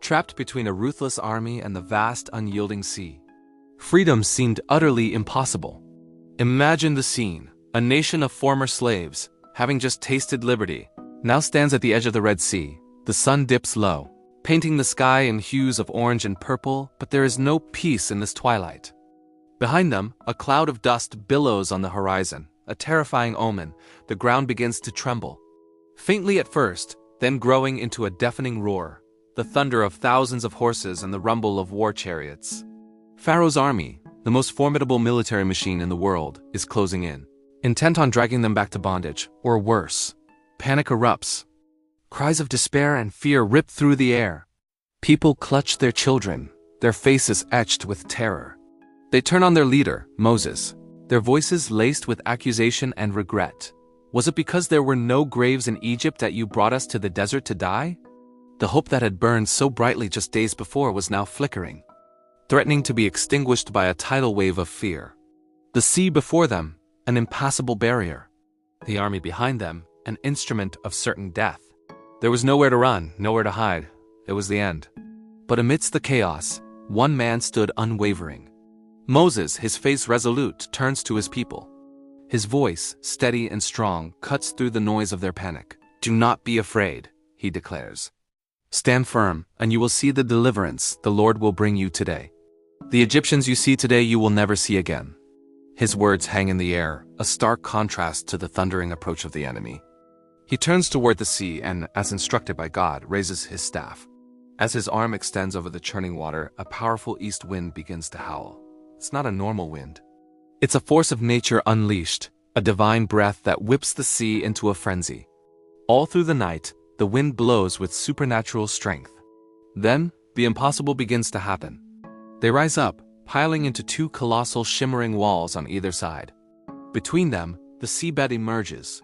trapped between a ruthless army and the vast, unyielding sea. Freedom seemed utterly impossible. Imagine the scene. A nation of former slaves, having just tasted liberty, now stands at the edge of the Red Sea. The sun dips low, painting the sky in hues of orange and purple, but there is no peace in this twilight. Behind them, a cloud of dust billows on the horizon, a terrifying omen. The ground begins to tremble. Faintly at first, then growing into a deafening roar, the thunder of thousands of horses and the rumble of war chariots. Pharaoh's army, the most formidable military machine in the world, is closing in, intent on dragging them back to bondage, or worse. Panic erupts. Cries of despair and fear rip through the air. People clutch their children, their faces etched with terror. They turn on their leader, Moses, their voices laced with accusation and regret. Was it because there were no graves in Egypt that you brought us to the desert to die? The hope that had burned so brightly just days before was now flickering, threatening to be extinguished by a tidal wave of fear. The sea before them, an impassable barrier. The army behind them, an instrument of certain death. There was nowhere to run, nowhere to hide. It was the end. But amidst the chaos, one man stood unwavering. Moses, his face resolute, turns to his people. His voice, steady and strong, cuts through the noise of their panic. "Do not be afraid," he declares. "Stand firm, and you will see the deliverance the Lord will bring you today. The Egyptians you see today you will never see again." His words hang in the air, a stark contrast to the thundering approach of the enemy. He turns toward the sea and, as instructed by God, raises his staff. As his arm extends over the churning water, a powerful east wind begins to howl. It's not a normal wind. It's a force of nature unleashed, a divine breath that whips the sea into a frenzy. All through the night, the wind blows with supernatural strength. Then, the impossible begins to happen. They rise up, piling into two colossal shimmering walls on either side. Between them, the seabed emerges,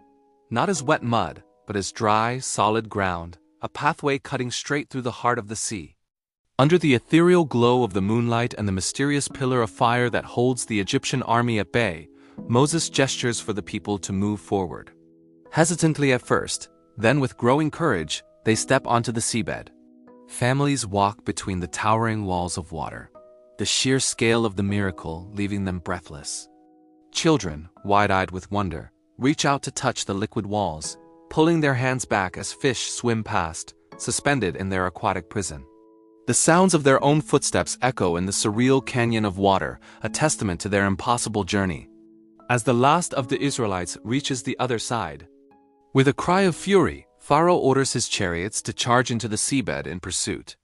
not as wet mud, but as dry, solid ground, a pathway cutting straight through the heart of the sea. Under the ethereal glow of the moonlight and the mysterious pillar of fire that holds the Egyptian army at bay, Moses gestures for the people to move forward. Hesitantly at first, then with growing courage, they step onto the seabed. Families walk between the towering walls of water, the sheer scale of the miracle leaving them breathless. Children, wide-eyed with wonder, reach out to touch the liquid walls, pulling their hands back as fish swim past, suspended in their aquatic prison. The sounds of their own footsteps echo in the surreal canyon of water, a testament to their impossible journey. As the last of the Israelites reaches the other side, with a cry of fury, Pharaoh orders his chariots to charge into the seabed in pursuit.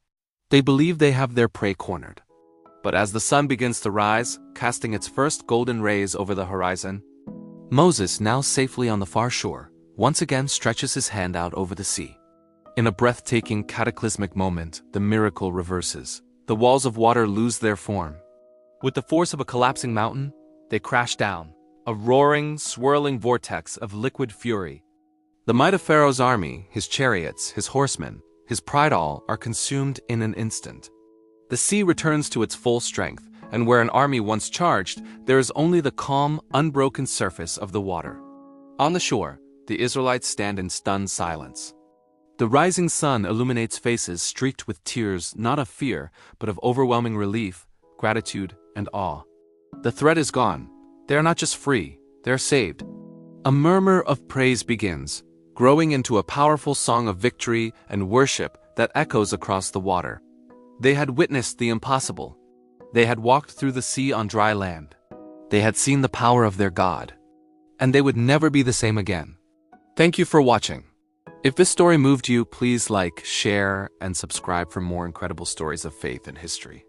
They believe they have their prey cornered. But as the sun begins to rise, casting its first golden rays over the horizon, Moses, now safely on the far shore, once again stretches his hand out over the sea. In a breathtaking, cataclysmic moment, the miracle reverses. The walls of water lose their form. With the force of a collapsing mountain, they crash down, a roaring, swirling vortex of liquid fury. The might of Pharaoh's army, his chariots, his horsemen, his pride all are consumed in an instant. The sea returns to its full strength, and where an army once charged, there is only the calm, unbroken surface of the water. On the shore, the Israelites stand in stunned silence. The rising sun illuminates faces streaked with tears not of fear, but of overwhelming relief, gratitude, and awe. The threat is gone. They are not just free, they are saved. A murmur of praise begins, growing into a powerful song of victory and worship that echoes across the water. They had witnessed the impossible. They had walked through the sea on dry land. They had seen the power of their God. And they would never be the same again. Thank you for watching. If this story moved you, please like, share, and subscribe for more incredible stories of faith and history.